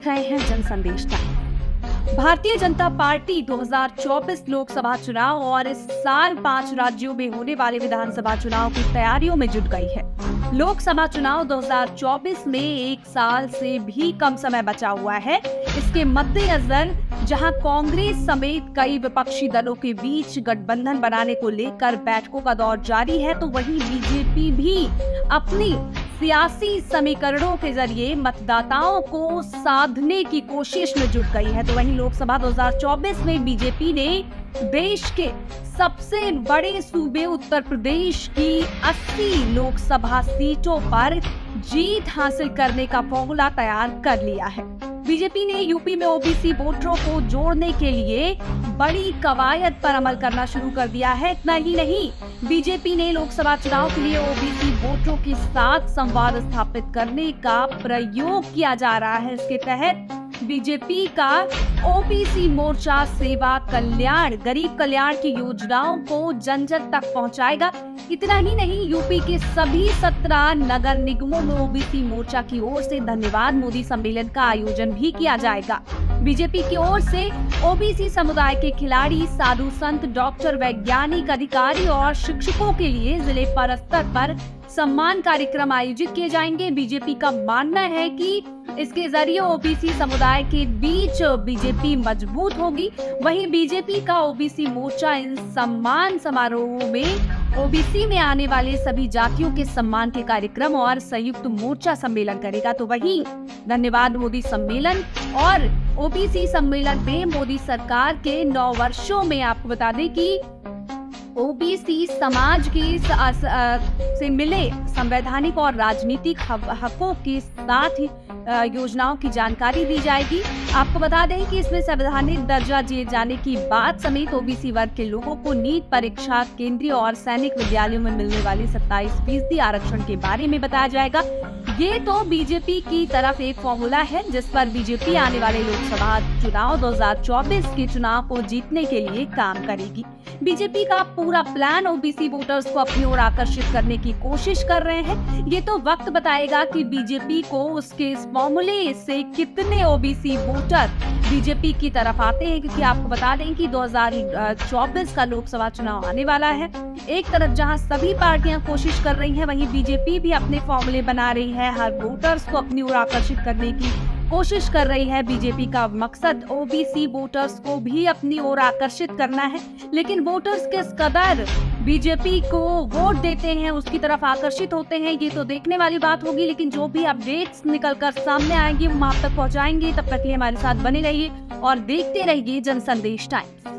रहे हैं जन संदेश टाइम। भारतीय जनता पार्टी 2024 लोकसभा चुनाव और इस साल 5 राज्यों में होने वाले विधानसभा चुनाव की तैयारियों में जुट गई है। लोकसभा चुनाव 2024 में 1 साल से भी कम समय बचा हुआ है। इसके मद्देनजर जहां कांग्रेस समेत कई विपक्षी दलों के बीच गठबंधन बनाने को लेकर बैठकों का दौर जारी है, तो वहीं बीजेपी भी अपनी सियासी समीकरणों के जरिए मतदाताओं को साधने की कोशिश में जुट गई है। तो वहीं लोकसभा 2024 में बीजेपी ने देश के सबसे बड़े सूबे उत्तर प्रदेश की 80 लोकसभा सीटों पर जीत हासिल करने का फॉर्मूला तैयार कर लिया है। बीजेपी ने यूपी में ओबीसी वोटरों को जोड़ने के लिए बड़ी कवायद पर अमल करना शुरू कर दिया है। इतना ही नहीं, बीजेपी ने लोकसभा चुनाव के लिए ओबीसी वोटरों के साथ संवाद स्थापित करने का प्रयोग किया जा रहा है। इसके तहत बीजेपी का ओबीसी मोर्चा सेवा कल्याण गरीब कल्याण की योजनाओं को जन जन तक पहुंचाएगा। इतना ही नहीं, यूपी के सभी 17 नगर निगमों में ओबीसी मोर्चा की ओर से धन्यवाद मोदी सम्मेलन का आयोजन भी किया जाएगा। बीजेपी की ओर से ओबीसी समुदाय के खिलाड़ी, साधु संत, डॉक्टर, वैज्ञानिक, अधिकारी और शिक्षकों के लिए जिले पर स्तर पर सम्मान कार्यक्रम आयोजित किए जाएंगे। बीजेपी का मानना है कि इसके जरिए ओबीसी समुदाय के बीच बीजेपी मजबूत होगी। वहीं बीजेपी का ओबीसी मोर्चा इन सम्मान समारोहों में ओबीसी में आने वाले सभी जातियों के सम्मान के कार्यक्रम और संयुक्त मोर्चा सम्मेलन करेगा। तो वहीं धन्यवाद मोदी सम्मेलन और ओबीसी सम्मेलन में मोदी सरकार के 9 वर्षों में आपको बता दें कि ओबीसी समाज के से मिले संवैधानिक और राजनीतिक हकों के साथ ही योजनाओं की जानकारी दी जाएगी। आपको बता दें कि इसमें संवैधानिक दर्जा दिए जाने की बात समेत ओबीसी वर्ग के लोगों को नीट परीक्षा, केंद्रीय और सैनिक विद्यालयों में मिलने वाली 27% आरक्षण के बारे में बताया जाएगा। ये तो बीजेपी की तरफ एक फॉर्मूला है जिस पर बीजेपी आने वाले लोकसभा चुनाव 2024 के चुनाव को जीतने के लिए काम करेगी। बीजेपी का पूरा प्लान ओबीसी वोटर्स को अपनी ओर आकर्षित करने की कोशिश कर रहे हैं। ये तो वक्त बताएगा कि बीजेपी को उसके इस फॉर्मूले से कितने ओबीसी वोटर बीजेपी की तरफ आते हैं, क्योंकि आपको बता दें कि 2024 का लोकसभा चुनाव आने वाला है। एक तरफ जहां सभी पार्टियां कोशिश कर रही हैं, वहीं बीजेपी भी अपने फॉर्मूले बना रही है, हर वोटर्स को अपनी ओर आकर्षित करने की कोशिश कर रही है। बीजेपी का मकसद ओबीसी वोटर्स को भी अपनी ओर आकर्षित करना है, लेकिन वोटर्स किस कदर बीजेपी को वोट देते हैं, उसकी तरफ आकर्षित होते हैं, ये तो देखने वाली बात होगी। लेकिन जो भी अपडेट्स निकलकर सामने आएंगी हम आप तक पहुंचाएंगे। तब तक के लिए हमारे साथ बने रहिए और देखते रहिए जन संदेश टाइम्स।